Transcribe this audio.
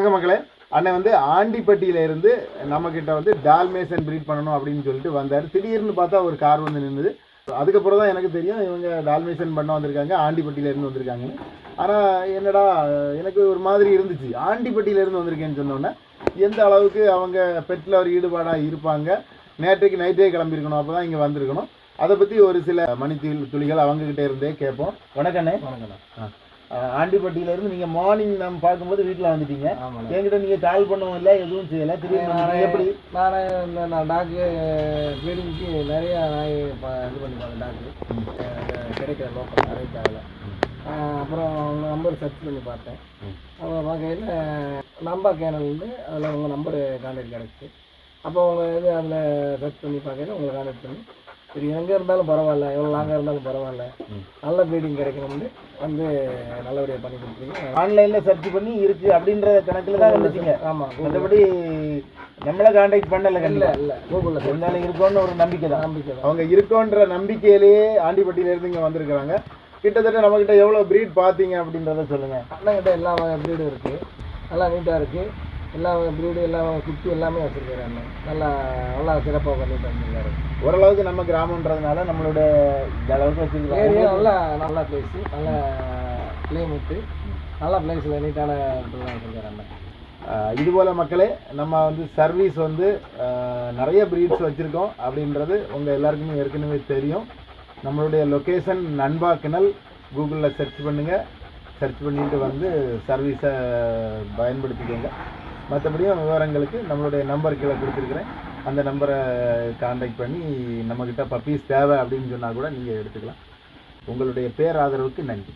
வணக்கம் மக்களே. அண்ணன் வந்து ஆண்டிப்பட்டியில இருந்து நம்ம கிட்ட வந்து டால்மேசன் ப்ரீட் பண்ணணும் அப்படின்னு சொல்லிட்டு வந்தார். திடீர்னு பார்த்தா ஒரு கார் வந்து நின்றுது. அதுக்கப்புறம் தான் எனக்கு தெரியும் இவங்க டால்மேசன் பண்ண வந்திருக்காங்க, ஆண்டிப்பட்டியில இருந்து வந்திருக்காங்கன்னு. ஆனால் என்னடா எனக்கு ஒரு மாதிரி இருந்துச்சு. ஆண்டிப்பட்டியில இருந்து வந்திருக்கேன்னு சொன்னோன்னே எந்த அளவுக்கு அவங்க பெட்டில் ஒரு ஈடுபாடாக இருப்பாங்க. நேற்றைக்கு நைட்டே கிளம்பியிருக்கணும், அப்போ தான் இங்கே வந்திருக்கணும். அதை பற்றி ஒரு சில துளிகள் அவங்ககிட்ட இருந்தே கேட்போம். வணக்கண்ணே. வணக்கண்ணா. ஆண்டிப்பட்டியிலேருந்து நீங்கள் மார்னிங் நம்ம பார்க்கும்போது வீட்டில் வந்துட்டீங்க. என்கிட்ட நீங்கள் கால் பண்ணவும் இல்லை, எதுவும் செய்யலை. திடீர்னு எப்படி? நான் டாக்கு ப்ரீடிங்க்கு நிறைய நாய் இது பண்ணி பார்த்தேன். டாக்கு கிடைக்கிற லோக்கல் அரைக்காவில் அப்புறம் உங்கள் நம்பர் சர்ச் பண்ணி பார்த்தேன். அப்புறம் பார்க்கையில் நம்பா கேனல்னு அதில் உங்கள் நம்பரு கான்டாக்ட் கிடச்சி. அப்போ உங்கள் இது அதில் சர்ச் பண்ணி பார்க்கையில் உங்களை கான்டாக்ட் பண்ணி சரி எங்கே இருந்தாலும் பரவாயில்ல, எவ்வளோ லாங்காக இருந்தாலும் பரவாயில்ல, நல்ல ப்ரீடிங் கிடைக்கணும்னு வந்து நல்லபடியாக பண்ணி கொடுத்துருங்க. ஆன்லைனில் சர்ச் பண்ணி இருக்குது அப்படின்ற கணக்கில் தான் வந்துச்சிங்க. ஆமாம், மற்றபடி நம்மளை கான்டாக்ட் பண்ணலை. இல்லை கூகுளில் இருந்தாலும் இருக்கோன்னு ஒரு நம்பிக்கை தான். அவங்க இருக்கோன்ற நம்பிக்கையிலேயே ஆண்டிப்பட்டியிலேருந்து இங்கே வந்திருக்கிறாங்க. கிட்டத்தட்ட நம்மக்கிட்ட எவ்வளோ ப்ரீட் பார்த்தீங்க அப்படின்றத சொல்லுங்கள். அண்ணங்கிட்ட எல்லா ப்ரீடும் இருக்குது, நல்லா நீட்டாக இருக்குது. எல்லா ப்ரீடு எல்லா குட்டி எல்லாமே வச்சுருக்காரு அண்ணன். நல்லா சிறப்பாக பண்ணிட்டு வந்துருக்காரு. ஓரளவுக்கு நம்ம கிராமன்றதுனால நம்மளோட இந்த அளவுக்கு வச்சுருக்கோம். ஏரியா நல்ல பிளேஸு, நல்ல கிளைமேட்டு, நல்ல பிளேஸில் நீட்டான இதெல்லாம் வச்சுருக்காரு அண்ணன். இதுபோல் மக்களே, நம்ம வந்து சர்வீஸ் வந்து நிறைய ப்ரீட்ஸ் வச்சுருக்கோம் அப்படின்றது உங்கள் எல்லாருக்குமே ஏற்கனவே தெரியும். நம்மளுடைய லொக்கேஷன் நண்பா கிணல். கூகுளில் சர்ச் பண்ணுங்கள். சர்ச் பண்ணிட்டு வந்து சர்வீஸை பயன்படுத்திக்கோங்க. மற்றபடியும் விவரங்களுக்கு நம்மளுடைய நம்பர் கீழே கொடுத்துருக்குறேன். அந்த நம்பரை கான்டாக்ட் பண்ணி நம்மக்கிட்ட பப்பீஸ் தேவை அப்படின்னு சொன்னால் கூட நீங்கள் எடுத்துக்கலாம். உங்களுடைய பேராதரவுக்கு நன்றி.